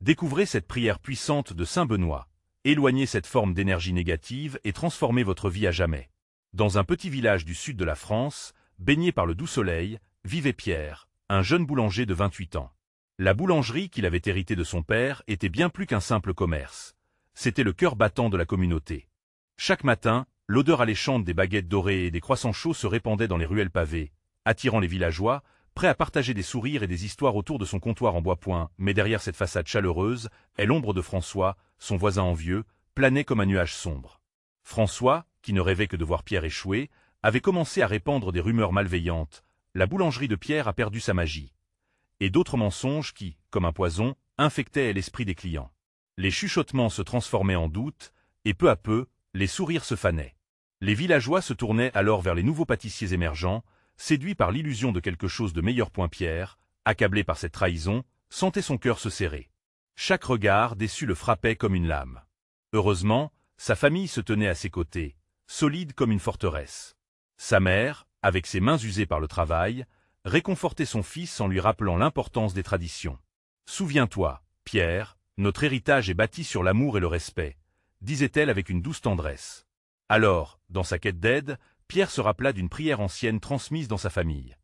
Découvrez cette prière puissante de saint Benoît. Éloignez cette forme d'énergie négative et transformez votre vie à jamais. Dans un petit village du sud de la France, baigné par le doux soleil, vivait Pierre, un jeune boulanger de 28 ans. La boulangerie qu'il avait héritée de son père était bien plus qu'un simple commerce. C'était le cœur battant de la communauté. Chaque matin, l'odeur alléchante des baguettes dorées et des croissants chauds se répandait dans les ruelles pavées, attirant les villageois, prêts à partager des sourires et des histoires autour de son comptoir en bois-point. Mais derrière cette façade chaleureuse, l'ombre de François, son voisin envieux, planait comme un nuage sombre. François, qui ne rêvait que de voir Pierre échouer, avait commencé à répandre des rumeurs malveillantes. La boulangerie de Pierre a perdu sa magie. Et d'autres mensonges qui, comme un poison, infectaient l'esprit des clients. Les chuchotements se transformaient en doutes, et peu à peu, les sourires se fanaient. Les villageois se tournaient alors vers les nouveaux pâtissiers émergents, séduits par l'illusion de quelque chose de meilleur. Pierre, accablé par cette trahison, sentait son cœur se serrer. Chaque regard déçu le frappait comme une lame. Heureusement, sa famille se tenait à ses côtés, solide comme une forteresse. Sa mère, avec ses mains usées par le travail, réconfortait son fils en lui rappelant l'importance des traditions. « Souviens-toi, Pierre, notre héritage est bâti sur l'amour et le respect », disait-elle avec une douce tendresse. Alors, dans sa quête d'aide, Pierre se rappela d'une prière ancienne transmise dans sa famille.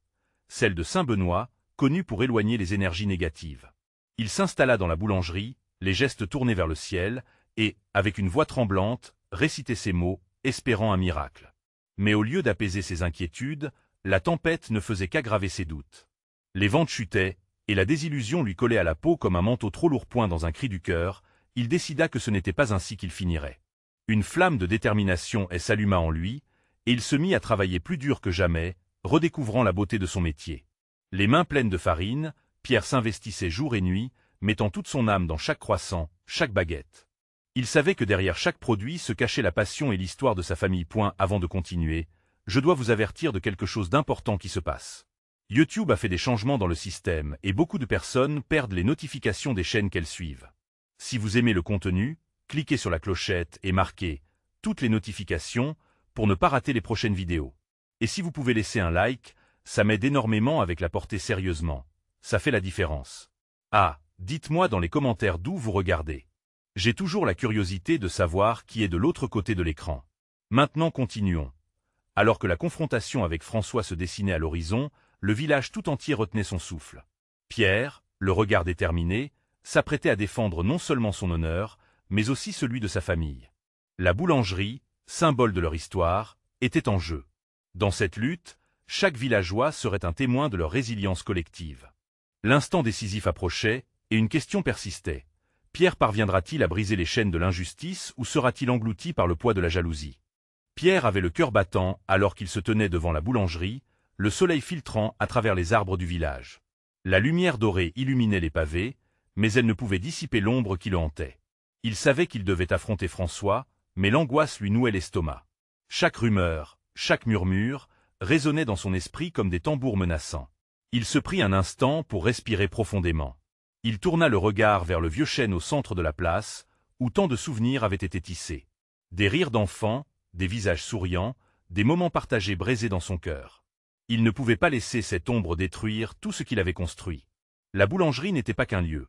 Celle de saint Benoît, connu pour éloigner les énergies négatives. Il s'installa dans la boulangerie, les gestes tournés vers le ciel, et, avec une voix tremblante, récitait ces mots, espérant un miracle. Mais au lieu d'apaiser ses inquiétudes, la tempête ne faisait qu'aggraver ses doutes. Les ventes chutaient, et la désillusion lui collait à la peau comme un manteau trop lourd. Dans un cri du cœur, il décida que ce n'était pas ainsi qu'il finirait. Une flamme de détermination s'alluma en lui, et il se mit à travailler plus dur que jamais, redécouvrant la beauté de son métier. Les mains pleines de farine, Pierre s'investissait jour et nuit, mettant toute son âme dans chaque croissant, chaque baguette. Il savait que derrière chaque produit se cachait la passion et l'histoire de sa famille. Avant de continuer, je dois vous avertir de quelque chose d'important qui se passe. YouTube a fait des changements dans le système et beaucoup de personnes perdent les notifications des chaînes qu'elles suivent. Si vous aimez le contenu, cliquez sur la clochette et marquez « Toutes les notifications » pour ne pas rater les prochaines vidéos. Et si vous pouvez laisser un like, ça m'aide énormément avec la portée sérieusement. Ça fait la différence. Ah, dites-moi dans les commentaires d'où vous regardez. J'ai toujours la curiosité de savoir qui est de l'autre côté de l'écran. Maintenant continuons. Alors que la confrontation avec François se dessinait à l'horizon, le village tout entier retenait son souffle. Pierre, le regard déterminé, s'apprêtait à défendre non seulement son honneur, mais aussi celui de sa famille. La boulangerie, symbole de leur histoire, était en jeu. Dans cette lutte, chaque villageois serait un témoin de leur résilience collective. L'instant décisif approchait, et une question persistait. Pierre parviendra-t-il à briser les chaînes de l'injustice ou sera-t-il englouti par le poids de la jalousie? Pierre avait le cœur battant alors qu'il se tenait devant la boulangerie, le soleil filtrant à travers les arbres du village. La lumière dorée illuminait les pavés, mais elle ne pouvait dissiper l'ombre qui le hantait. Il savait qu'il devait affronter François, mais l'angoisse lui nouait l'estomac. Chaque rumeur, chaque murmure, résonnait dans son esprit comme des tambours menaçants. Il se prit un instant pour respirer profondément. Il tourna le regard vers le vieux chêne au centre de la place, où tant de souvenirs avaient été tissés. Des rires d'enfants, des visages souriants, des moments partagés brisés dans son cœur. Il ne pouvait pas laisser cette ombre détruire tout ce qu'il avait construit. La boulangerie n'était pas qu'un lieu.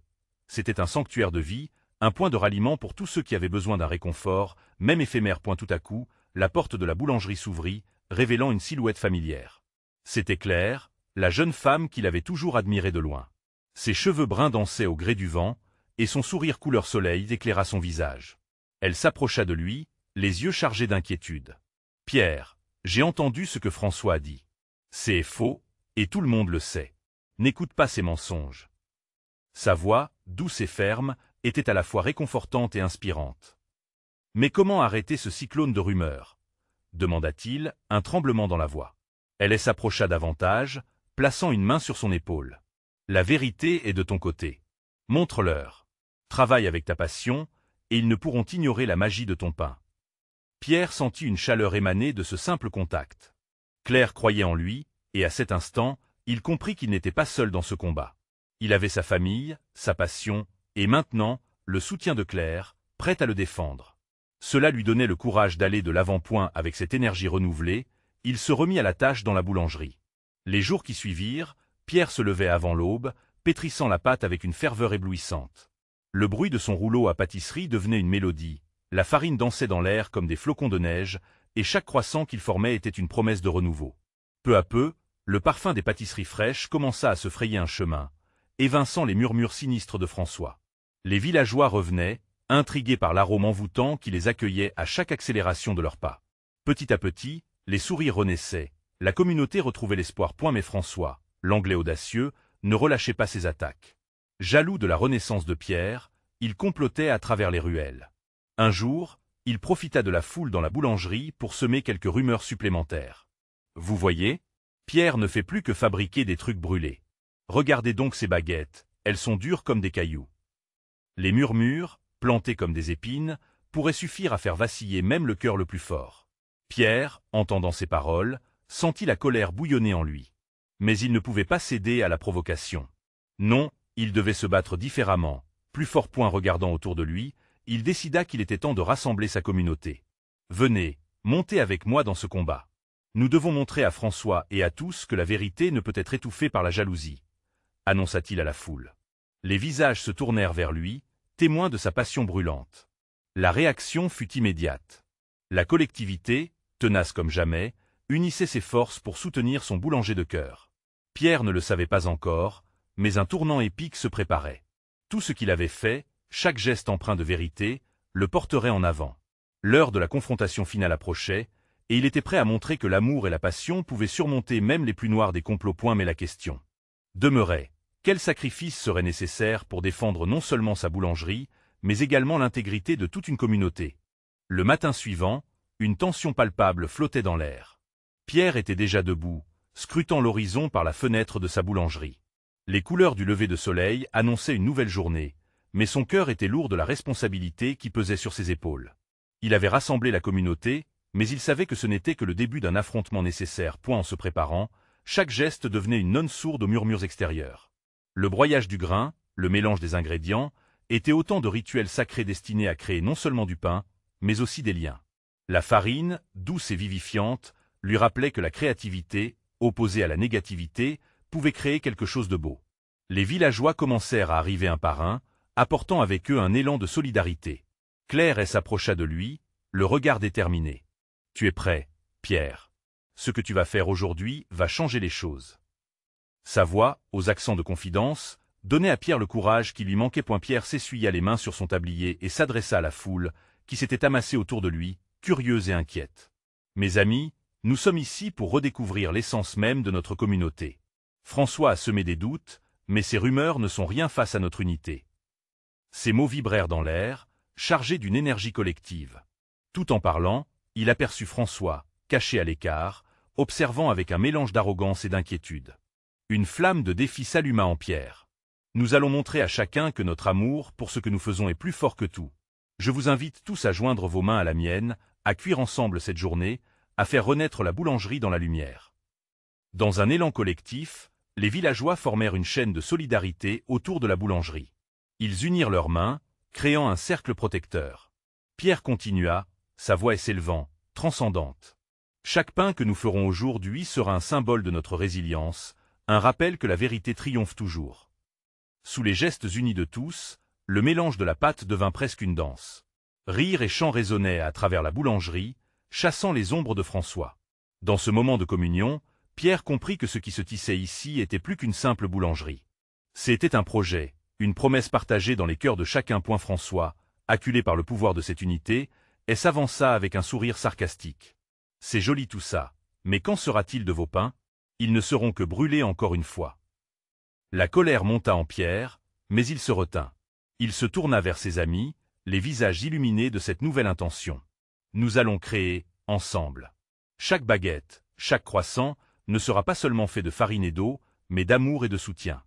C'était un sanctuaire de vie, un point de ralliement pour tous ceux qui avaient besoin d'un réconfort, même éphémère. Tout à coup, la porte de la boulangerie s'ouvrit, révélant une silhouette familière. C'était Claire, la jeune femme qu'il avait toujours admirée de loin. Ses cheveux bruns dansaient au gré du vent, et son sourire couleur soleil éclaira son visage. Elle s'approcha de lui, les yeux chargés d'inquiétude. « Pierre, j'ai entendu ce que François a dit. C'est faux, et tout le monde le sait. N'écoute pas ces mensonges. » Sa voix, douce et ferme, était à la fois réconfortante et inspirante. « Mais comment arrêter ce cyclone de rumeurs ?» demanda-t-il, un tremblement dans la voix. Elle s'approcha davantage, plaçant une main sur son épaule. « La vérité est de ton côté. Montre-leur. Travaille avec ta passion, et ils ne pourront ignorer la magie de ton pain. » Pierre sentit une chaleur émaner de ce simple contact. Claire croyait en lui, et à cet instant, il comprit qu'il n'était pas seul dans ce combat. Il avait sa famille, sa passion, et maintenant, le soutien de Claire, prête à le défendre. Cela lui donnait le courage d'aller de l'avant-point avec cette énergie renouvelée. Il se remit à la tâche dans la boulangerie. Les jours qui suivirent, Pierre se levait avant l'aube, pétrissant la pâte avec une ferveur éblouissante. Le bruit de son rouleau à pâtisserie devenait une mélodie, la farine dansait dans l'air comme des flocons de neige, et chaque croissant qu'il formait était une promesse de renouveau. Peu à peu, le parfum des pâtisseries fraîches commença à se frayer un chemin, évinçant les murmures sinistres de François. Les villageois revenaient, intrigués par l'arôme envoûtant qui les accueillait à chaque accélération de leurs pas. Petit à petit, les sourires renaissaient, la communauté retrouvait l'espoir. Mais François, l'Anglais audacieux, ne relâchait pas ses attaques. Jaloux de la renaissance de Pierre, il complotait à travers les ruelles. Un jour, il profita de la foule dans la boulangerie pour semer quelques rumeurs supplémentaires. Vous voyez, Pierre ne fait plus que fabriquer des trucs brûlés. Regardez donc ces baguettes, elles sont dures comme des cailloux. Les murmures, plantés comme des épines, pourraient suffire à faire vaciller même le cœur le plus fort. Pierre, entendant ces paroles, sentit la colère bouillonner en lui. Mais il ne pouvait pas céder à la provocation. Non, il devait se battre différemment. Plus fort. Regardant autour de lui, il décida qu'il était temps de rassembler sa communauté. Venez, montez avec moi dans ce combat. Nous devons montrer à François et à tous que la vérité ne peut être étouffée par la jalousie, annonça-t-il à la foule. Les visages se tournèrent vers lui, témoins de sa passion brûlante. La réaction fut immédiate. La collectivité, tenace comme jamais, unissait ses forces pour soutenir son boulanger de cœur. Pierre ne le savait pas encore, mais un tournant épique se préparait. Tout ce qu'il avait fait, chaque geste empreint de vérité, le porterait en avant. L'heure de la confrontation finale approchait, et il était prêt à montrer que l'amour et la passion pouvaient surmonter même les plus noirs des complots. Mais la question demeurait, quel sacrifice serait nécessaire pour défendre non seulement sa boulangerie, mais également l'intégrité de toute une communauté? Le matin suivant, une tension palpable flottait dans l'air. Pierre était déjà debout, scrutant l'horizon par la fenêtre de sa boulangerie. Les couleurs du lever de soleil annonçaient une nouvelle journée, mais son cœur était lourd de la responsabilité qui pesait sur ses épaules. Il avait rassemblé la communauté, mais il savait que ce n'était que le début d'un affrontement nécessaire. En se préparant, chaque geste devenait une nonne sourde aux murmures extérieurs. Le broyage du grain, le mélange des ingrédients, étaient autant de rituels sacrés destinés à créer non seulement du pain, mais aussi des liens. La farine, douce et vivifiante, lui rappelait que la créativité, opposée à la négativité, pouvait créer quelque chose de beau. Les villageois commencèrent à arriver un par un, apportant avec eux un élan de solidarité. Claire s'approcha de lui, le regard déterminé. « Tu es prêt, Pierre. Ce que tu vas faire aujourd'hui va changer les choses. » Sa voix, aux accents de confidence, donnait à Pierre le courage qui lui manquait. Pierre s'essuya les mains sur son tablier et s'adressa à la foule, qui s'était amassée autour de lui, curieuse et inquiète. « Mes amis, nous sommes ici pour redécouvrir l'essence même de notre communauté. François a semé des doutes, mais ces rumeurs ne sont rien face à notre unité. » Ces mots vibrèrent dans l'air, chargés d'une énergie collective. Tout en parlant, il aperçut François, caché à l'écart, observant avec un mélange d'arrogance et d'inquiétude. Une flamme de défi s'alluma en Pierre. « Nous allons montrer à chacun que notre amour pour ce que nous faisons est plus fort que tout. Je vous invite tous à joindre vos mains à la mienne, à cuire ensemble cette journée, à faire renaître la boulangerie dans la lumière. » Dans un élan collectif, les villageois formèrent une chaîne de solidarité autour de la boulangerie. Ils unirent leurs mains, créant un cercle protecteur. Pierre continua, sa voix s'élevant, transcendante. « Chaque pain que nous ferons aujourd'hui sera un symbole de notre résilience, un rappel que la vérité triomphe toujours. » Sous les gestes unis de tous, le mélange de la pâte devint presque une danse. Rires et chants résonnaient à travers la boulangerie, chassant les ombres de François. Dans ce moment de communion, Pierre comprit que ce qui se tissait ici était plus qu'une simple boulangerie. C'était un projet, une promesse partagée dans les cœurs de chacun. François, acculé par le pouvoir de cette unité, s'avança avec un sourire sarcastique. « C'est joli tout ça, mais qu'en sera-t-il de vos pains? Ils ne seront que brûlés encore une fois. » La colère monta en Pierre, mais il se retint. Il se tourna vers ses amis, les visages illuminés de cette nouvelle intention. « Nous allons créer, ensemble. Chaque baguette, chaque croissant, ne sera pas seulement fait de farine et d'eau, mais d'amour et de soutien. »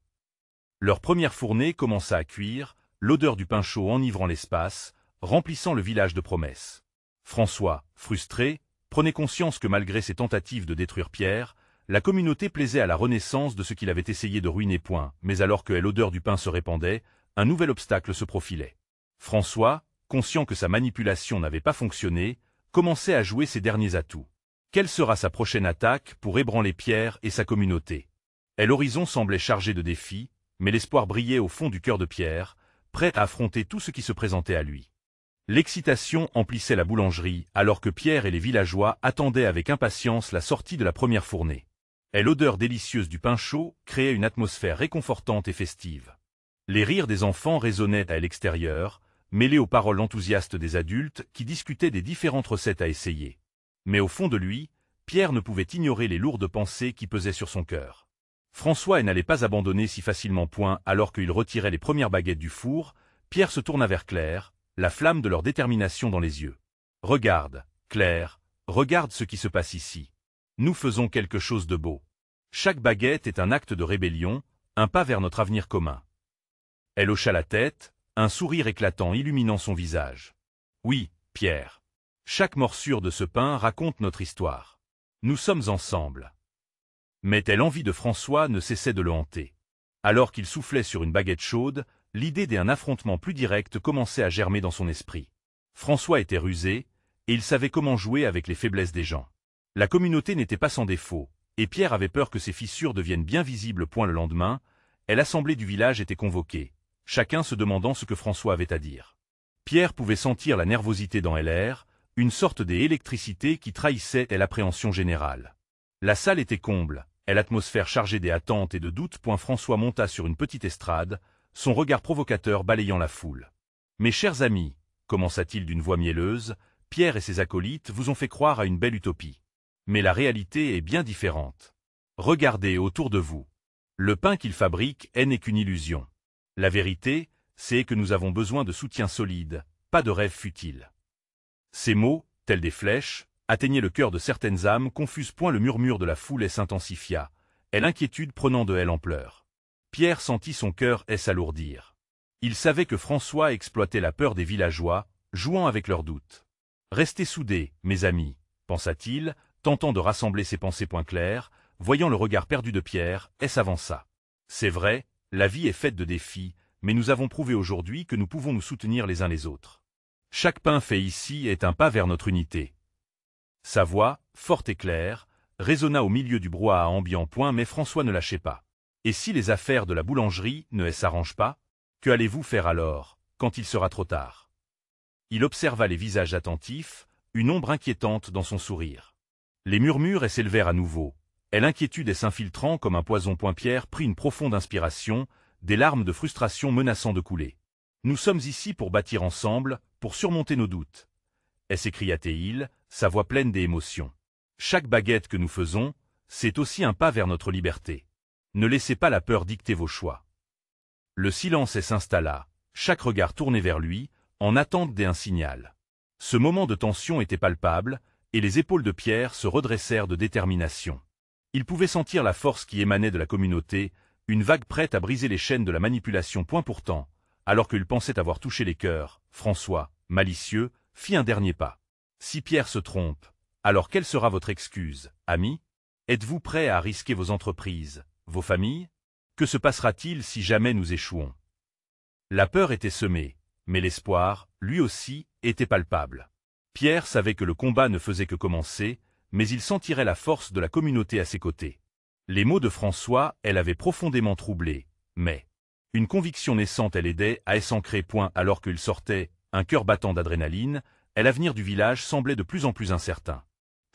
Leur première fournée commença à cuire, l'odeur du pain chaud enivrant l'espace, remplissant le village de promesses. François, frustré, prenait conscience que malgré ses tentatives de détruire Pierre, la communauté plaisait à la renaissance de ce qu'il avait essayé de ruiner. Mais alors que l'odeur du pain se répandait, un nouvel obstacle se profilait. François, conscient que sa manipulation n'avait pas fonctionné, commençait à jouer ses derniers atouts. Quelle sera sa prochaine attaque pour ébranler Pierre et sa communauté? L'horizon semblait chargé de défis, mais l'espoir brillait au fond du cœur de Pierre, prêt à affronter tout ce qui se présentait à lui. L'excitation emplissait la boulangerie alors que Pierre et les villageois attendaient avec impatience la sortie de la première fournée. Et l'odeur délicieuse du pain chaud créait une atmosphère réconfortante et festive. Les rires des enfants résonnaient à l'extérieur, mêlés aux paroles enthousiastes des adultes qui discutaient des différentes recettes à essayer. Mais au fond de lui, Pierre ne pouvait ignorer les lourdes pensées qui pesaient sur son cœur. François n'allait pas abandonner si facilement point alors qu'il retirait les premières baguettes du four. Pierre se tourna vers Claire, la flamme de leur détermination dans les yeux. « Regarde, Claire, regarde ce qui se passe ici. Nous faisons quelque chose de beau. Chaque baguette est un acte de rébellion, un pas vers notre avenir commun. » Elle hocha la tête, un sourire éclatant illuminant son visage. « Oui, Pierre. Chaque morsure de ce pain raconte notre histoire. Nous sommes ensemble. » Mais telle envie de François ne cessait de le hanter. Alors qu'il soufflait sur une baguette chaude, l'idée d'un affrontement plus direct commençait à germer dans son esprit. François était rusé, et il savait comment jouer avec les faiblesses des gens. La communauté n'était pas sans défaut, et Pierre avait peur que ces fissures deviennent bien visibles. Le lendemain, l'assemblée du village était convoquée, chacun se demandant ce que François avait à dire. Pierre pouvait sentir la nervosité dans l'air, une sorte d'électricité qui trahissait l'appréhension générale. La salle était comble, l'atmosphère chargée des attentes et de doutes. François monta sur une petite estrade, son regard provocateur balayant la foule. « Mes chers amis, commença-t-il d'une voix mielleuse, Pierre et ses acolytes vous ont fait croire à une belle utopie. Mais la réalité est bien différente. Regardez autour de vous. Le pain qu'ils fabriquent n'est qu'une illusion. La vérité, c'est que nous avons besoin de soutien solide, pas de rêves futiles. » Ces mots, tels des flèches, atteignaient le cœur de certaines âmes confuses. Le murmure de la foule s'intensifia, l'inquiétude prenant de l'ampleur. Pierre sentit son cœur s'alourdir. Il savait que François exploitait la peur des villageois, jouant avec leurs doutes. « Restez soudés, mes amis, pensa-t-il, tentant de rassembler ses pensées. Claire, voyant le regard perdu de Pierre, s'avança. « C'est vrai, la vie est faite de défis, mais nous avons prouvé aujourd'hui que nous pouvons nous soutenir les uns les autres. Chaque pain fait ici est un pas vers notre unité. » Sa voix, forte et claire, résonna au milieu du brouhaha ambiant. Mais François ne lâchait pas. « Et si les affaires de la boulangerie ne s'arrangent pas, que allez-vous faire alors, quand il sera trop tard ?» Il observa les visages attentifs, une ombre inquiétante dans son sourire. Les murmures s'élevèrent à nouveau, l'inquiétude s'infiltrant comme un poison. Pierre prit une profonde inspiration, des larmes de frustration menaçant de couler. « Nous sommes ici pour bâtir ensemble, pour surmonter nos doutes. » s'écria-t-il, sa voix pleine d'émotion. « Chaque baguette que nous faisons, c'est aussi un pas vers notre liberté. Ne laissez pas la peur dicter vos choix. » Le silence s'installa, chaque regard tourné vers lui, en attente d'un signal. Ce moment de tension était palpable, et les épaules de Pierre se redressèrent de détermination. Il pouvait sentir la force qui émanait de la communauté, une vague prête à briser les chaînes de la manipulation. Pourtant, alors qu'il pensait avoir touché les cœurs, François, malicieux, fit un dernier pas. « Si Pierre se trompe, alors quelle sera votre excuse, ami? Êtes-vous prêt à risquer vos entreprises, vos familles? Que se passera-t-il si jamais nous échouons ?» La peur était semée, mais l'espoir, lui aussi, était palpable. Pierre savait que le combat ne faisait que commencer, mais il sentirait la force de la communauté à ses côtés. Les mots de François l'avaient profondément troublé, mais une conviction naissante l'aidait à s'ancrer. Alors qu'il sortait, un cœur battant d'adrénaline, l'avenir du village semblait de plus en plus incertain.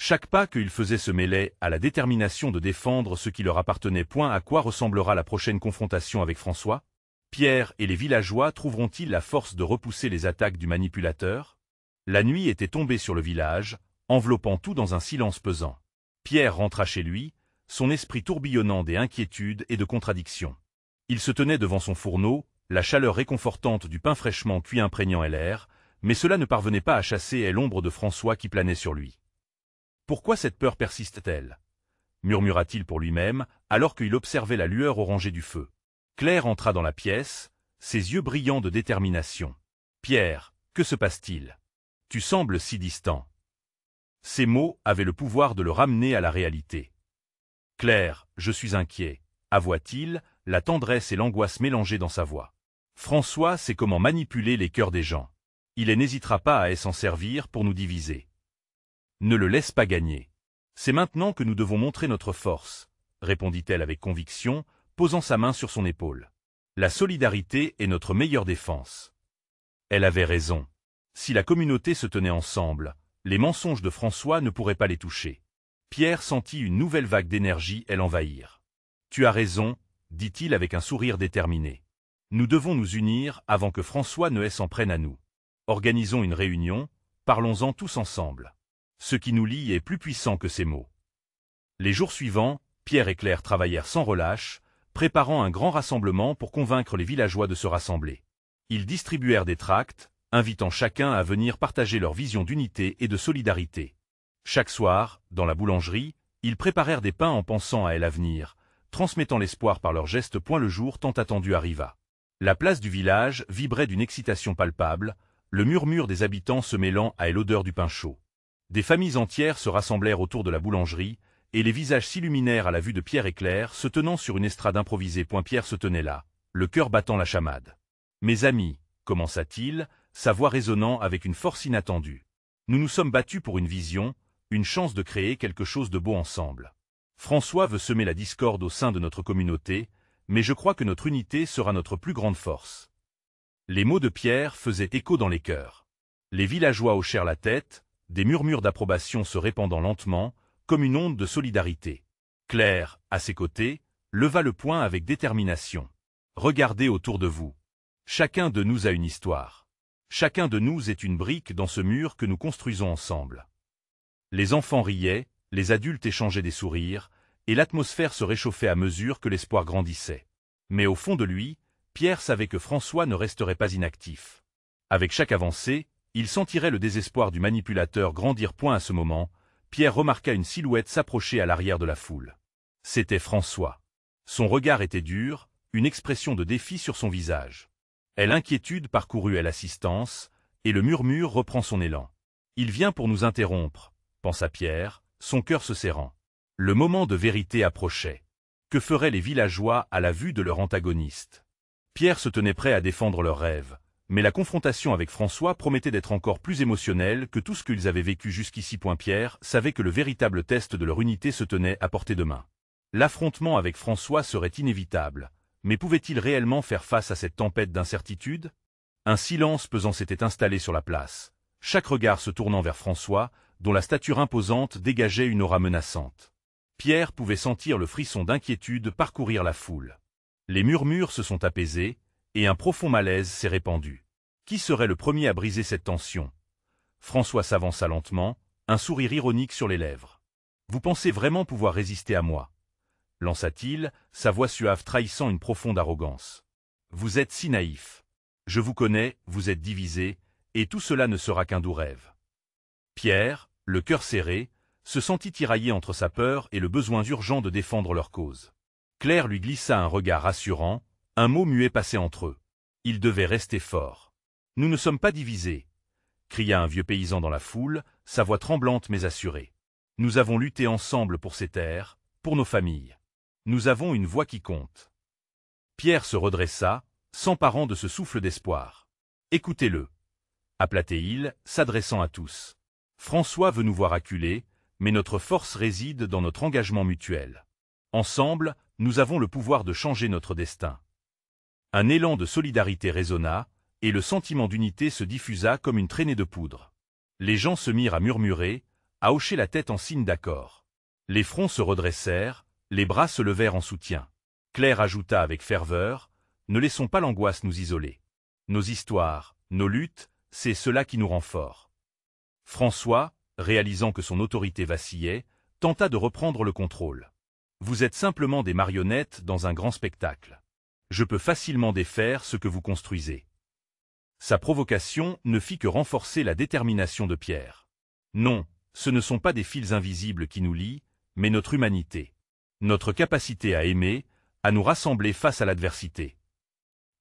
Chaque pas qu'il faisait se mêlait à la détermination de défendre ce qui leur appartenait. À quoi ressemblera la prochaine confrontation avec François? Pierre et les villageois trouveront-ils la force de repousser les attaques du manipulateur? La nuit était tombée sur le village, enveloppant tout dans un silence pesant. Pierre rentra chez lui, son esprit tourbillonnant d'inquiétudes et de contradictions. Il se tenait devant son fourneau, la chaleur réconfortante du pain fraîchement cuit imprégnant l'air, mais cela ne parvenait pas à chasser l'ombre de François qui planait sur lui. « Pourquoi cette peur persiste-t-elle » murmura-t-il pour lui-même, alors qu'il observait la lueur orangée du feu. Claire entra dans la pièce, ses yeux brillants de détermination. « Pierre, que se passe-t-il? Tu sembles si distant. » Ces mots avaient le pouvoir de le ramener à la réalité. « Claire, je suis inquiet, » avoua-t-il, la tendresse et l'angoisse mélangées dans sa voix. François sait comment manipuler les cœurs des gens. Il n'hésitera pas à s'en servir pour nous diviser. Ne le laisse pas gagner. C'est maintenant que nous devons montrer notre force, répondit-elle avec conviction, posant sa main sur son épaule. La solidarité est notre meilleure défense. Elle avait raison. Si la communauté se tenait ensemble, les mensonges de François ne pourraient pas les toucher. Pierre sentit une nouvelle vague d'énergie l'envahir. « Tu as raison, dit-il avec un sourire déterminé. Nous devons nous unir avant que François ne s'en prenne à nous. Organisons une réunion, parlons-en tous ensemble. Ce qui nous lie est plus puissant que ces mots. » Les jours suivants, Pierre et Claire travaillèrent sans relâche, préparant un grand rassemblement pour convaincre les villageois de se rassembler. Ils distribuèrent des tracts, invitant chacun à venir partager leur vision d'unité et de solidarité. Chaque soir, dans la boulangerie, ils préparèrent des pains en pensant à l'avenir, transmettant l'espoir par leurs gestes. Le jour tant attendu arriva. La place du village vibrait d'une excitation palpable, le murmure des habitants se mêlant à l'odeur du pain chaud. Des familles entières se rassemblèrent autour de la boulangerie, et les visages s'illuminèrent à la vue de Pierre et Claire se tenant sur une estrade improvisée. Pierre se tenait là, le cœur battant la chamade. « Mes amis, commença-t-il, sa voix résonnant avec une force inattendue. Nous nous sommes battus pour une vision, une chance de créer quelque chose de beau ensemble. François veut semer la discorde au sein de notre communauté, mais je crois que notre unité sera notre plus grande force. » Les mots de Pierre faisaient écho dans les cœurs. Les villageois hochèrent la tête, des murmures d'approbation se répandant lentement, comme une onde de solidarité. Claire, à ses côtés, leva le poing avec détermination. « Regardez autour de vous. Chacun de nous a une histoire. Chacun de nous est une brique dans ce mur que nous construisons ensemble. » Les enfants riaient, les adultes échangeaient des sourires, et l'atmosphère se réchauffait à mesure que l'espoir grandissait. Mais au fond de lui, Pierre savait que François ne resterait pas inactif. Avec chaque avancée, il sentirait le désespoir du manipulateur grandir. À ce moment, Pierre remarqua une silhouette s'approcher à l'arrière de la foule. C'était François. Son regard était dur, une expression de défi sur son visage. L'inquiétude parcourut l'assistance, et le murmure reprend son élan. « Il vient pour nous interrompre », pensa Pierre, son cœur se serrant. Le moment de vérité approchait. Que feraient les villageois à la vue de leur antagoniste? Pierre se tenait prêt à défendre leurs rêves, mais la confrontation avec François promettait d'être encore plus émotionnelle que tout ce qu'ils avaient vécu jusqu'ici. Pierre savait que le véritable test de leur unité se tenait à portée de main. L'affrontement avec François serait inévitable, mais pouvait-il réellement faire face à cette tempête d'incertitude? Un silence pesant s'était installé sur la place, chaque regard se tournant vers François, dont la stature imposante dégageait une aura menaçante. Pierre pouvait sentir le frisson d'inquiétude parcourir la foule. Les murmures se sont apaisés, et un profond malaise s'est répandu. Qui serait le premier à briser cette tension? François s'avança lentement, un sourire ironique sur les lèvres. « Vous pensez vraiment pouvoir résister à moi ?» lança-t-il, sa voix suave trahissant une profonde arrogance. « Vous êtes si naïf. Je vous connais, vous êtes divisé, et tout cela ne sera qu'un doux rêve. » Pierre, le cœur serré, se sentit tiraillé entre sa peur et le besoin urgent de défendre leur cause. Claire lui glissa un regard rassurant, un mot muet passait entre eux. Ils devaient rester forts. « Nous ne sommes pas divisés », cria un vieux paysan dans la foule, sa voix tremblante mais assurée. « Nous avons lutté ensemble pour ces terres, pour nos familles. Nous avons une voix qui compte. » Pierre se redressa, s'emparant de ce souffle d'espoir. « Écoutez-le » appela-t-il, s'adressant à tous. « François veut nous voir acculés, mais notre force réside dans notre engagement mutuel. Ensemble, nous avons le pouvoir de changer notre destin. » Un élan de solidarité résonna, et le sentiment d'unité se diffusa comme une traînée de poudre. Les gens se mirent à murmurer, à hocher la tête en signe d'accord. Les fronts se redressèrent, les bras se levèrent en soutien. Claire ajouta avec ferveur, « Ne laissons pas l'angoisse nous isoler. Nos histoires, nos luttes, c'est cela qui nous rend forts. » François, réalisant que son autorité vacillait, tenta de reprendre le contrôle. « Vous êtes simplement des marionnettes dans un grand spectacle. Je peux facilement défaire ce que vous construisez. » Sa provocation ne fit que renforcer la détermination de Pierre. « Non, ce ne sont pas des fils invisibles qui nous lient, mais notre humanité. Notre capacité à aimer, à nous rassembler face à l'adversité. »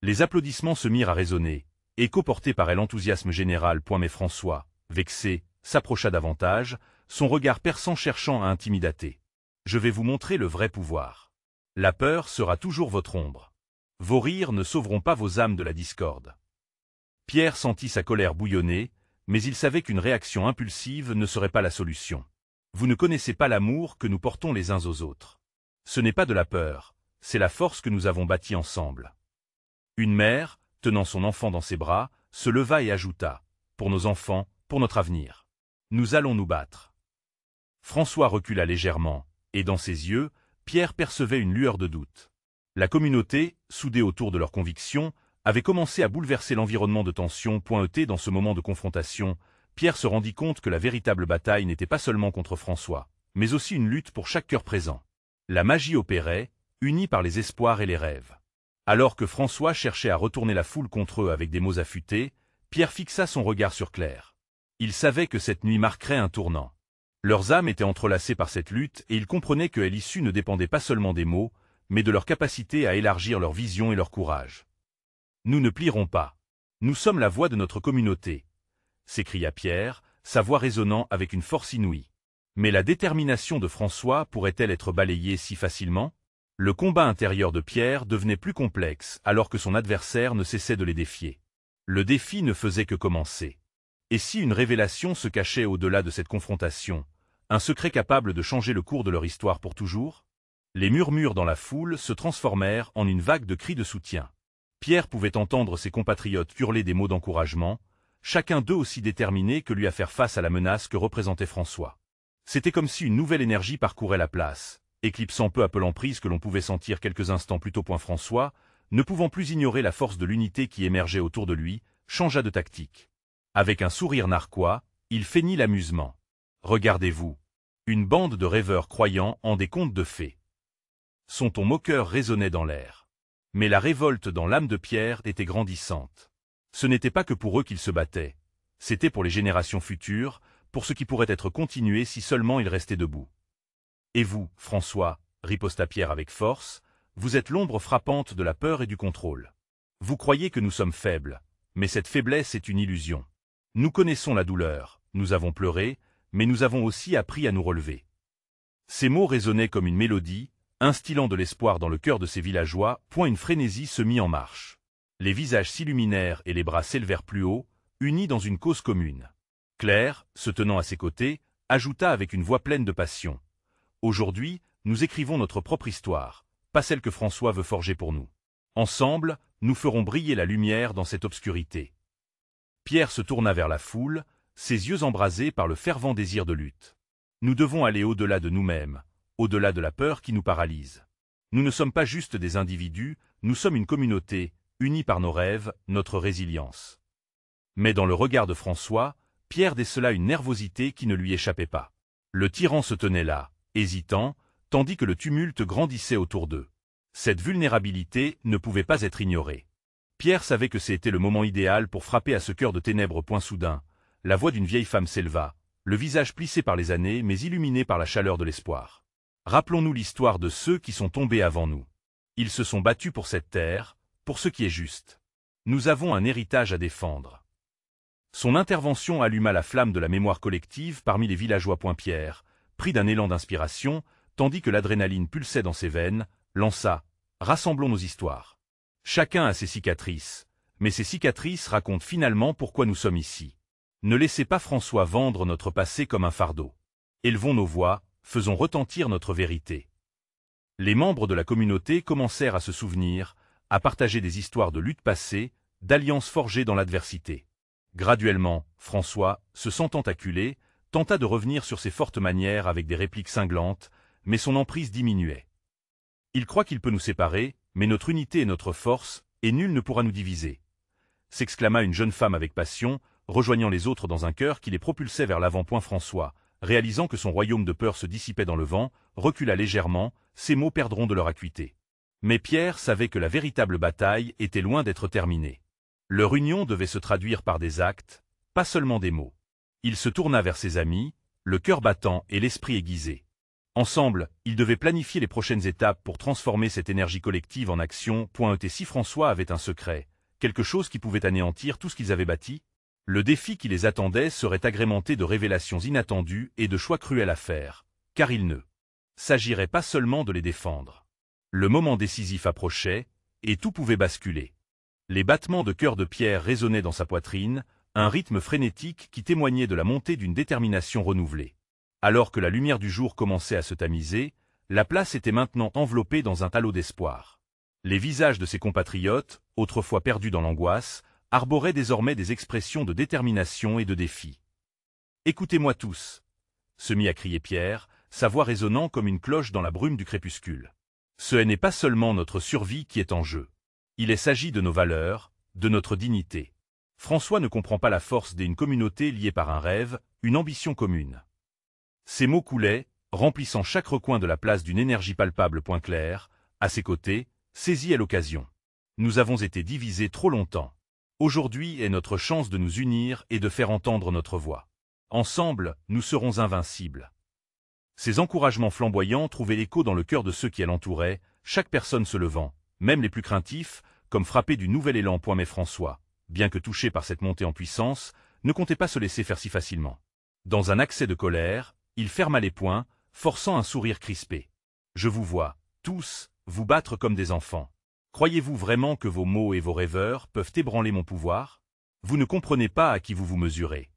Les applaudissements se mirent à résonner, écho porté par l'enthousiasme général. Mais François, vexé, s'approcha davantage, son regard perçant cherchant à intimider. « Je vais vous montrer le vrai pouvoir. La peur sera toujours votre ombre. Vos rires ne sauveront pas vos âmes de la discorde. » Pierre sentit sa colère bouillonner, mais il savait qu'une réaction impulsive ne serait pas la solution. « Vous ne connaissez pas l'amour que nous portons les uns aux autres. Ce n'est pas de la peur, c'est la force que nous avons bâtie ensemble. » Une mère, tenant son enfant dans ses bras, se leva et ajouta « Pour nos enfants, pour notre avenir. Nous allons nous battre. » François recula légèrement, et dans ses yeux, Pierre percevait une lueur de doute. La communauté, soudée autour de leurs convictions, avait commencé à bouleverser l'environnement de tension. Dans ce moment de confrontation, Pierre se rendit compte que la véritable bataille n'était pas seulement contre François, mais aussi une lutte pour chaque cœur présent. La magie opérait, unie par les espoirs et les rêves. Alors que François cherchait à retourner la foule contre eux avec des mots affûtés, Pierre fixa son regard sur Claire. Il savait que cette nuit marquerait un tournant. Leurs âmes étaient entrelacées par cette lutte et il comprenait que l'issue ne dépendait pas seulement des mots, mais de leur capacité à élargir leur vision et leur courage. « Nous ne plierons pas. Nous sommes la voix de notre communauté », s'écria Pierre, sa voix résonnant avec une force inouïe. Mais la détermination de François pourrait-elle être balayée si facilement? Le combat intérieur de Pierre devenait plus complexe alors que son adversaire ne cessait de les défier. Le défi ne faisait que commencer. Et si une révélation se cachait au-delà de cette confrontation, un secret capable de changer le cours de leur histoire pour toujours? Les murmures dans la foule se transformèrent en une vague de cris de soutien. Pierre pouvait entendre ses compatriotes hurler des mots d'encouragement, chacun d'eux aussi déterminé que lui à faire face à la menace que représentait François. C'était comme si une nouvelle énergie parcourait la place, éclipsant peu à peu l'emprise que l'on pouvait sentir quelques instants plus tôt. François, ne pouvant plus ignorer la force de l'unité qui émergeait autour de lui, changea de tactique. Avec un sourire narquois, il feignit l'amusement. « Regardez-vous. Une bande de rêveurs croyant en des contes de fées. » Son ton moqueur résonnait dans l'air. Mais la révolte dans l'âme de Pierre était grandissante. Ce n'était pas que pour eux qu'il se battait, c'était pour les générations futures, pour ce qui pourrait être continué si seulement il restait debout. « Et vous, François, riposta Pierre avec force, vous êtes l'ombre frappante de la peur et du contrôle. Vous croyez que nous sommes faibles, mais cette faiblesse est une illusion. Nous connaissons la douleur, nous avons pleuré, mais nous avons aussi appris à nous relever. » Ces mots résonnaient comme une mélodie, instillant de l'espoir dans le cœur de ces villageois. Une frénésie se mit en marche. Les visages s'illuminèrent et les bras s'élevèrent plus haut, unis dans une cause commune. Claire, se tenant à ses côtés, ajouta avec une voix pleine de passion. « Aujourd'hui, nous écrivons notre propre histoire, pas celle que François veut forger pour nous. Ensemble, nous ferons briller la lumière dans cette obscurité. » Pierre se tourna vers la foule, ses yeux embrasés par le fervent désir de lutte. « Nous devons aller au-delà de nous-mêmes, au-delà de la peur qui nous paralyse. Nous ne sommes pas juste des individus, nous sommes une communauté, unis par nos rêves, notre résilience. » Mais dans le regard de François, Pierre décela une nervosité qui ne lui échappait pas. Le tyran se tenait là, hésitant, tandis que le tumulte grandissait autour d'eux. Cette vulnérabilité ne pouvait pas être ignorée. Pierre savait que c'était le moment idéal pour frapper à ce cœur de ténèbres. Soudain, la voix d'une vieille femme s'éleva, le visage plissé par les années mais illuminé par la chaleur de l'espoir. « Rappelons-nous l'histoire de ceux qui sont tombés avant nous. Ils se sont battus pour cette terre, pour ce qui est juste. Nous avons un héritage à défendre. » Son intervention alluma la flamme de la mémoire collective parmi les villageois. Pierre, pris d'un élan d'inspiration, tandis que l'adrénaline pulsait dans ses veines, lança « Rassemblons nos histoires. Chacun a ses cicatrices, mais ces cicatrices racontent finalement pourquoi nous sommes ici. Ne laissez pas François vendre notre passé comme un fardeau. Élevons nos voix, faisons retentir notre vérité. » Les membres de la communauté commencèrent à se souvenir, à partager des histoires de luttes passées, d'alliances forgées dans l'adversité. Graduellement, François, se sentant acculé, tenta de revenir sur ses fortes manières avec des répliques cinglantes, mais son emprise diminuait. « Il croit qu'il peut nous séparer, mais notre unité est notre force, et nul ne pourra nous diviser. » s'exclama une jeune femme avec passion, rejoignant les autres dans un chœur qui les propulsait vers l'avant. François, réalisant que son royaume de peur se dissipait dans le vent, recula légèrement, ses mots perdront de leur acuité. Mais Pierre savait que la véritable bataille était loin d'être terminée. Leur union devait se traduire par des actes, pas seulement des mots. Il se tourna vers ses amis, le cœur battant et l'esprit aiguisé. Ensemble, ils devaient planifier les prochaines étapes pour transformer cette énergie collective en action. Et si François avait un secret, quelque chose qui pouvait anéantir tout ce qu'ils avaient bâti, le défi qui les attendait serait agrémenté de révélations inattendues et de choix cruels à faire, car il ne s'agirait pas seulement de les défendre. Le moment décisif approchait, et tout pouvait basculer. Les battements de cœur de Pierre résonnaient dans sa poitrine, un rythme frénétique qui témoignait de la montée d'une détermination renouvelée. Alors que la lumière du jour commençait à se tamiser, la place était maintenant enveloppée dans un halo d'espoir. Les visages de ses compatriotes, autrefois perdus dans l'angoisse, arboraient désormais des expressions de détermination et de défi. « Écoutez-moi tous !» se mit à crier Pierre, sa voix résonnant comme une cloche dans la brume du crépuscule. Ce n'est pas seulement notre survie qui est en jeu. Il s'agit de nos valeurs, de notre dignité. François ne comprend pas la force d'une communauté liée par un rêve, une ambition commune. Ces mots coulaient, remplissant chaque recoin de la place d'une énergie palpable. Clair, à ses côtés, saisit à l'occasion. Nous avons été divisés trop longtemps. Aujourd'hui est notre chance de nous unir et de faire entendre notre voix. Ensemble, nous serons invincibles. Ces encouragements flamboyants trouvaient l'écho dans le cœur de ceux qui l'entouraient, chaque personne se levant, même les plus craintifs, comme frappés du nouvel élan. Mais François, bien que touché par cette montée en puissance, ne comptait pas se laisser faire si facilement. Dans un accès de colère, il ferma les poings, forçant un sourire crispé. « Je vous vois, tous, vous battre comme des enfants. Croyez-vous vraiment que vos mots et vos rêveurs peuvent ébranler mon pouvoir? Vous ne comprenez pas à qui vous vous mesurez. »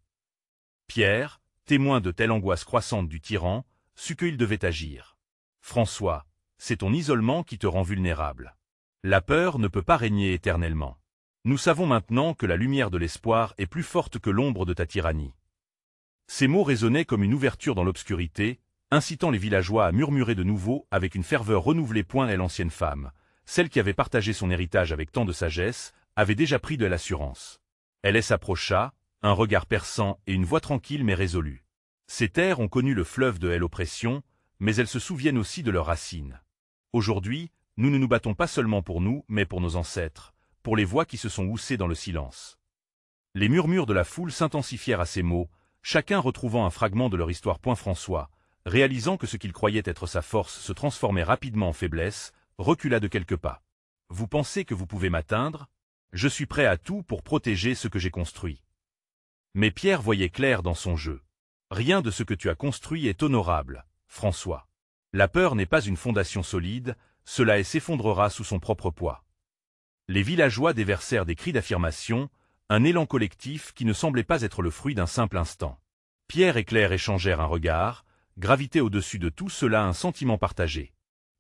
Pierre, témoin de telle angoisse croissante du tyran, sut qu'il devait agir. « François, c'est ton isolement qui te rend vulnérable. La peur ne peut pas régner éternellement. Nous savons maintenant que la lumière de l'espoir est plus forte que l'ombre de ta tyrannie. » Ces mots résonnaient comme une ouverture dans l'obscurité, incitant les villageois à murmurer de nouveau avec une ferveur renouvelée. Et l'ancienne femme, celle qui avait partagé son héritage avec tant de sagesse, avait déjà pris de l'assurance. Elle s'approcha, un regard perçant et une voix tranquille mais résolue. Ces terres ont connu le fleuve de l'oppression, mais elles se souviennent aussi de leurs racines. Aujourd'hui, nous ne nous battons pas seulement pour nous, mais pour nos ancêtres, pour les voix qui se sont houssées dans le silence. Les murmures de la foule s'intensifièrent à ces mots, chacun retrouvant un fragment de leur histoire. François, réalisant que ce qu'il croyait être sa force se transformait rapidement en faiblesse, recula de quelques pas. « Vous pensez que vous pouvez m'atteindre? Je suis prêt à tout pour protéger ce que j'ai construit. » Mais Pierre voyait clair dans son jeu. « Rien de ce que tu as construit est honorable, François. La peur n'est pas une fondation solide, cela s'effondrera sous son propre poids. » Les villageois déversèrent des cris d'affirmation, un élan collectif qui ne semblait pas être le fruit d'un simple instant. Pierre et Claire échangèrent un regard, gravité au-dessus de tout cela un sentiment partagé.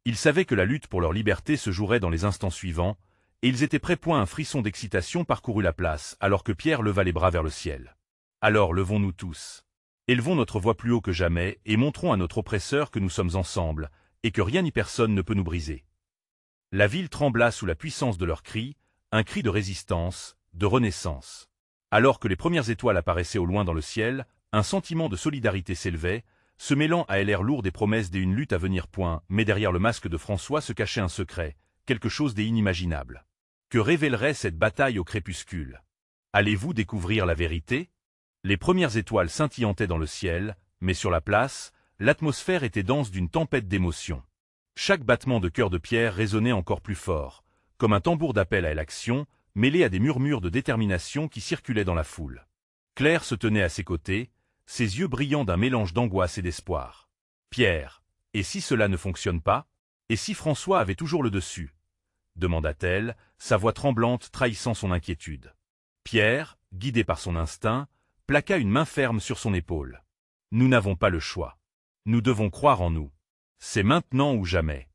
Ils savaient que la lutte pour leur liberté se jouerait dans les instants suivants, et ils étaient prêts. Un frisson d'excitation parcourut la place, alors que Pierre leva les bras vers le ciel. « Alors levons-nous tous. Élevons notre voix plus haut que jamais, et montrons à notre oppresseur que nous sommes ensemble, et que rien ni personne ne peut nous briser. » La ville trembla sous la puissance de leurs cris, un cri de résistance, de renaissance. Alors que les premières étoiles apparaissaient au loin dans le ciel, un sentiment de solidarité s'élevait, se mêlant à l'air lourd des promesses d'une lutte à venir. Mais derrière le masque de François se cachait un secret, quelque chose d'inimaginable. Que révélerait cette bataille au crépuscule? Allez-vous découvrir la vérité? Les premières étoiles scintillantaient dans le ciel, mais sur la place, l'atmosphère était dense d'une tempête d'émotions. Chaque battement de cœur de Pierre résonnait encore plus fort, comme un tambour d'appel à l'action, mêlé à des murmures de détermination qui circulaient dans la foule. Claire se tenait à ses côtés, ses yeux brillant d'un mélange d'angoisse et d'espoir. « Pierre, et si cela ne fonctionne pas? Et si François avait toujours le dessus ?» demanda-t-elle, sa voix tremblante trahissant son inquiétude. Pierre, guidé par son instinct, plaqua une main ferme sur son épaule. « Nous n'avons pas le choix. Nous devons croire en nous. C'est maintenant ou jamais. »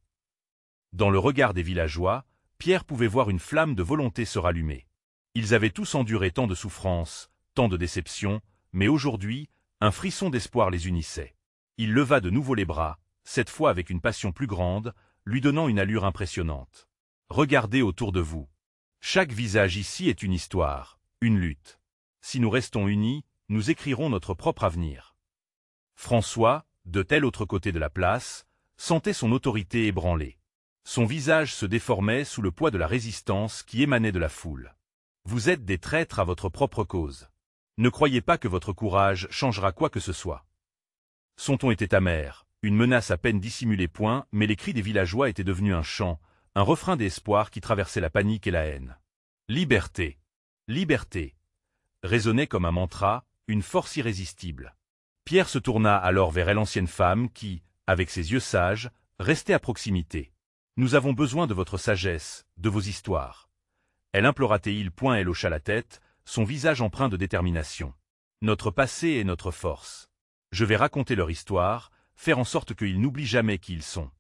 Dans le regard des villageois, Pierre pouvait voir une flamme de volonté se rallumer. Ils avaient tous enduré tant de souffrances, tant de déceptions, mais aujourd'hui, un frisson d'espoir les unissait. Il leva de nouveau les bras, cette fois avec une passion plus grande, lui donnant une allure impressionnante. « Regardez autour de vous. Chaque visage ici est une histoire, une lutte. Si nous restons unis, nous écrirons notre propre avenir. » François, de tel autre côté de la place, sentait son autorité ébranlée. Son visage se déformait sous le poids de la résistance qui émanait de la foule. « Vous êtes des traîtres à votre propre cause. Ne croyez pas que votre courage changera quoi que ce soit. » Son ton était amer, une menace à peine dissimulée. Mais les cris des villageois étaient devenus un chant, un refrain d'espoir qui traversait la panique et la haine. « Liberté! Liberté !» résonnait comme un mantra, une force irrésistible. Pierre se tourna alors vers l'ancienne femme qui, avec ses yeux sages, restait à proximité. « Nous avons besoin de votre sagesse, de vos histoires. » Elle implora-t-il. Elle hocha la tête, son visage empreint de détermination. « Notre passé est notre force. Je vais raconter leur histoire, faire en sorte qu'ils n'oublient jamais qui ils sont. »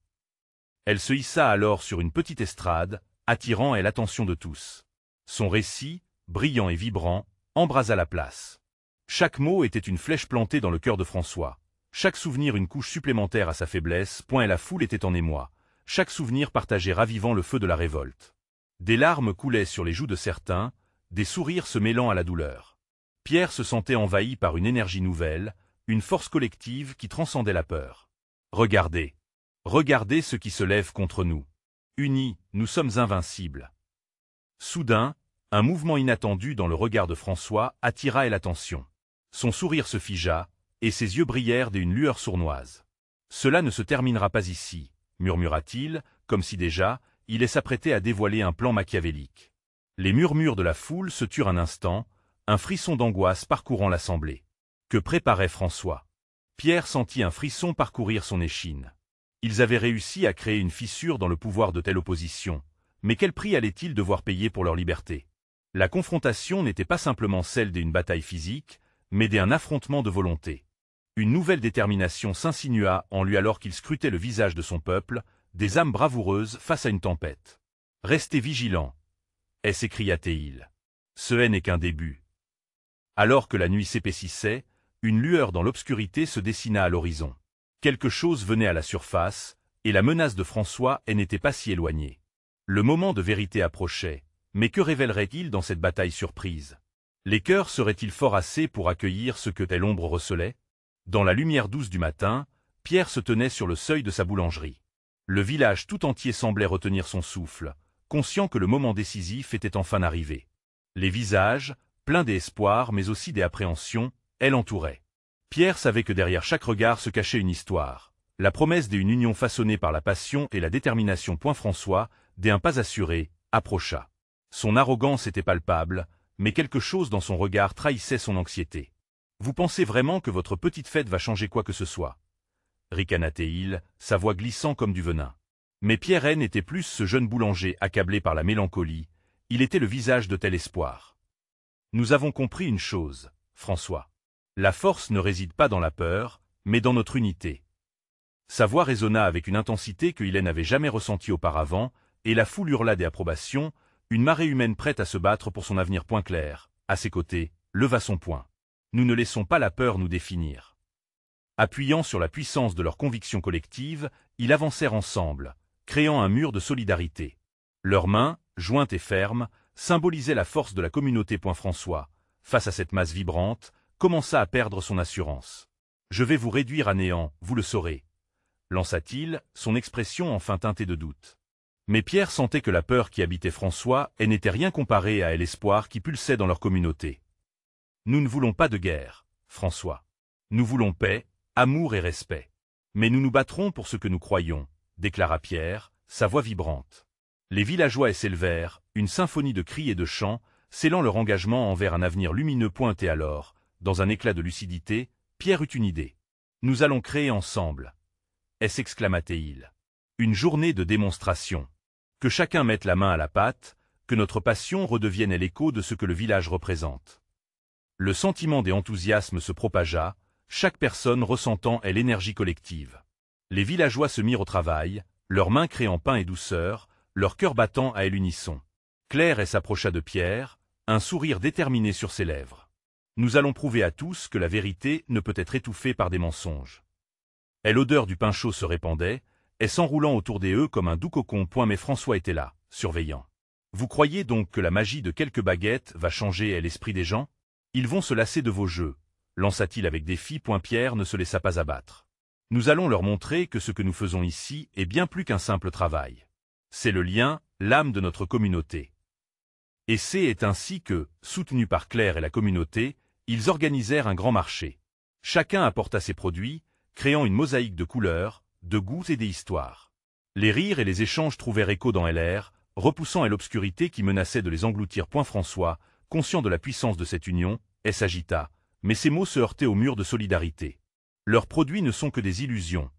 Elle se hissa alors sur une petite estrade, attirant l'attention de tous. Son récit, brillant et vibrant, embrasa la place. Chaque mot était une flèche plantée dans le cœur de François. Chaque souvenir une couche supplémentaire à sa faiblesse, et la foule était en émoi. Chaque souvenir partagé ravivant le feu de la révolte. Des larmes coulaient sur les joues de certains, des sourires se mêlant à la douleur. Pierre se sentait envahi par une énergie nouvelle, une force collective qui transcendait la peur. Regardez. Regardez ceux qui se lèvent contre nous. Unis, nous sommes invincibles. Soudain, un mouvement inattendu dans le regard de François attira l'attention. Son sourire se figea, et ses yeux brillèrent d'une lueur sournoise. « Cela ne se terminera pas ici », murmura-t-il, comme si déjà, il s'apprêtait à dévoiler un plan machiavélique. Les murmures de la foule se turent un instant, un frisson d'angoisse parcourant l'assemblée. Que préparait François? Pierre sentit un frisson parcourir son échine. Ils avaient réussi à créer une fissure dans le pouvoir de telle opposition, mais quel prix allaient-ils devoir payer pour leur liberté? La confrontation n'était pas simplement celle d'une bataille physique, mais d'un affrontement de volonté. Une nouvelle détermination s'insinua en lui alors qu'il scrutait le visage de son peuple, des âmes bravoureuses face à une tempête. « Restez vigilants !» s'écria-t-il. « Ce n'est qu'un début. » Alors que la nuit s'épaississait, une lueur dans l'obscurité se dessina à l'horizon. Quelque chose venait à la surface, et la menace de François n'était pas si éloignée. Le moment de vérité approchait, mais que révélerait-il dans cette bataille surprise? Les cœurs seraient-ils forts assez pour accueillir ce que telle ombre recelait? Dans la lumière douce du matin, Pierre se tenait sur le seuil de sa boulangerie. Le village tout entier semblait retenir son souffle, conscient que le moment décisif était enfin arrivé. Les visages, pleins d'espoir mais aussi d'appréhension, l'entouraient. Pierre savait que derrière chaque regard se cachait une histoire, la promesse d'une union façonnée par la passion et la détermination. François, d'un pas assuré, approcha. Son arrogance était palpable, mais quelque chose dans son regard trahissait son anxiété. « Vous pensez vraiment que votre petite fête va changer quoi que ce soit » ricana-t-il, sa voix glissant comme du venin. Mais Pierre n'était plus ce jeune boulanger accablé par la mélancolie, il était le visage de tel espoir. « Nous avons compris une chose, François. La force ne réside pas dans la peur, mais dans notre unité. » Sa voix résonna avec une intensité qu'il n'avait jamais ressentie auparavant, et la foule hurla des approbations, une marée humaine prête à se battre pour son avenir. Clair, à ses côtés, leva son poing. « Nous ne laissons pas la peur nous définir. » Appuyant sur la puissance de leur conviction collective, ils avancèrent ensemble, créant un mur de solidarité. Leurs mains, jointes et fermes, symbolisaient la force de la communauté. François, face à cette masse vibrante, commença à perdre son assurance. « Je vais vous réduire à néant, vous le saurez », lança-t-il, son expression enfin teintée de doute. Mais Pierre sentait que la peur qui habitait François n'était rien comparée à l'espoir qui pulsait dans leur communauté. « Nous ne voulons pas de guerre, François. Nous voulons paix, amour et respect. Mais nous nous battrons pour ce que nous croyons, » déclara Pierre, sa voix vibrante. Les villageois s'élevèrent, une symphonie de cris et de chants, scellant leur engagement envers un avenir lumineux. Et alors, dans un éclat de lucidité, Pierre eut une idée. « Nous allons créer ensemble » s'exclama-t-il. « Une journée de démonstration. Que chacun mette la main à la pâte, que notre passion redevienne l'écho de ce que le village représente. » Le sentiment d'enthousiasme se propagea, chaque personne ressentant l'énergie collective. Les villageois se mirent au travail, leurs mains créant pain et douceur, leur cœur battant à l'unisson. Claire s'approcha de Pierre, un sourire déterminé sur ses lèvres. « Nous allons prouver à tous que la vérité ne peut être étouffée par des mensonges. » L'odeur du pain chaud se répandait, s'enroulant autour d'eux comme un doux cocon. Mais François était là, surveillant. « Vous croyez donc que la magie de quelques baguettes va changer l'esprit des gens? Ils vont se lasser de vos jeux, » lança-t-il avec défi. Pierre ne se laissa pas abattre. « Nous allons leur montrer que ce que nous faisons ici est bien plus qu'un simple travail. C'est le lien, l'âme de notre communauté. » Et c'est ainsi que, soutenus par Claire et la communauté, ils organisèrent un grand marché. Chacun apporta ses produits, créant une mosaïque de couleurs, de goûts et d'histoires. Les rires et les échanges trouvèrent écho dans l'air, repoussant l'obscurité qui menaçait de les engloutir. François, conscient de la puissance de cette union, s'agita, mais ses mots se heurtaient au mur de solidarité. « Leurs produits ne sont que des illusions »,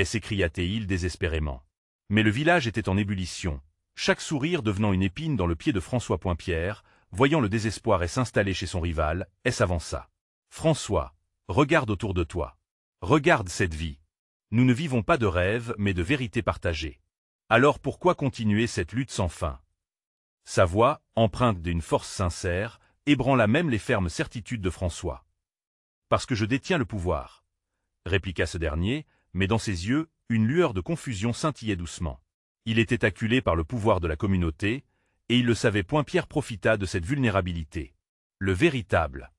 s'écria-t-il désespérément. Mais le village était en ébullition, chaque sourire devenant une épine dans le pied de François. Pierre, voyant le désespoir s'installer chez son rival, s'avança. « François, regarde autour de toi. Regarde cette vie. Nous ne vivons pas de rêves mais de vérités partagées. Alors pourquoi continuer cette lutte sans fin? Sa voix, empreinte d'une force sincère, ébranla même les fermes certitudes de François. Parce que je détiens le pouvoir, répliqua ce dernier, mais dans ses yeux, une lueur de confusion scintillait doucement. Il était acculé par le pouvoir de la communauté, et il le savait point. Pierre profita de cette vulnérabilité. Le véritable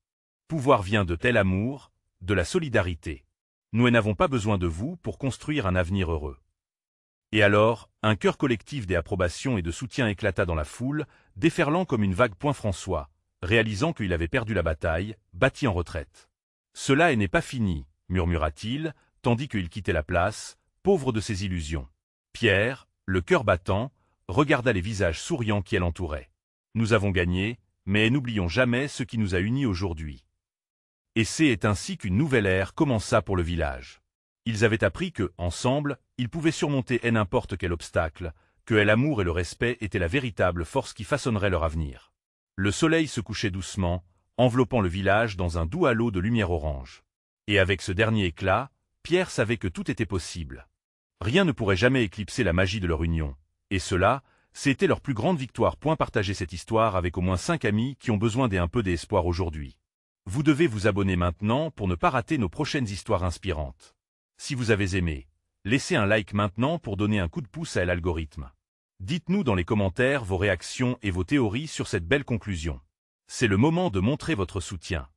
pouvoir vient de tel amour, de la solidarité. Nous n'avons pas besoin de vous pour construire un avenir heureux. Et alors, un chœur collectif d'approbation et de soutien éclata dans la foule, déferlant comme une vague. François, réalisant qu'il avait perdu la bataille, battit en retraite. Cela n'est pas fini, murmura-t-il, tandis qu'il quittait la place, pauvre de ses illusions. Pierre, le cœur battant, regarda les visages souriants qui l'entouraient. Nous avons gagné, mais n'oublions jamais ce qui nous a unis aujourd'hui. Et c'est ainsi qu'une nouvelle ère commença pour le village. Ils avaient appris que, ensemble, ils pouvaient surmonter n'importe quel obstacle, que l'amour et le respect étaient la véritable force qui façonnerait leur avenir. Le soleil se couchait doucement, enveloppant le village dans un doux halo de lumière orange. Et avec ce dernier éclat, Pierre savait que tout était possible. Rien ne pourrait jamais éclipser la magie de leur union. Et cela, c'était leur plus grande victoire. Partager cette histoire avec au moins 5 amis qui ont besoin d'un peu d'espoir aujourd'hui. Vous devez vous abonner maintenant pour ne pas rater nos prochaines histoires inspirantes. Si vous avez aimé, laissez un like maintenant pour donner un coup de pouce à l'algorithme. Dites-nous dans les commentaires vos réactions et vos théories sur cette belle conclusion. C'est le moment de montrer votre soutien.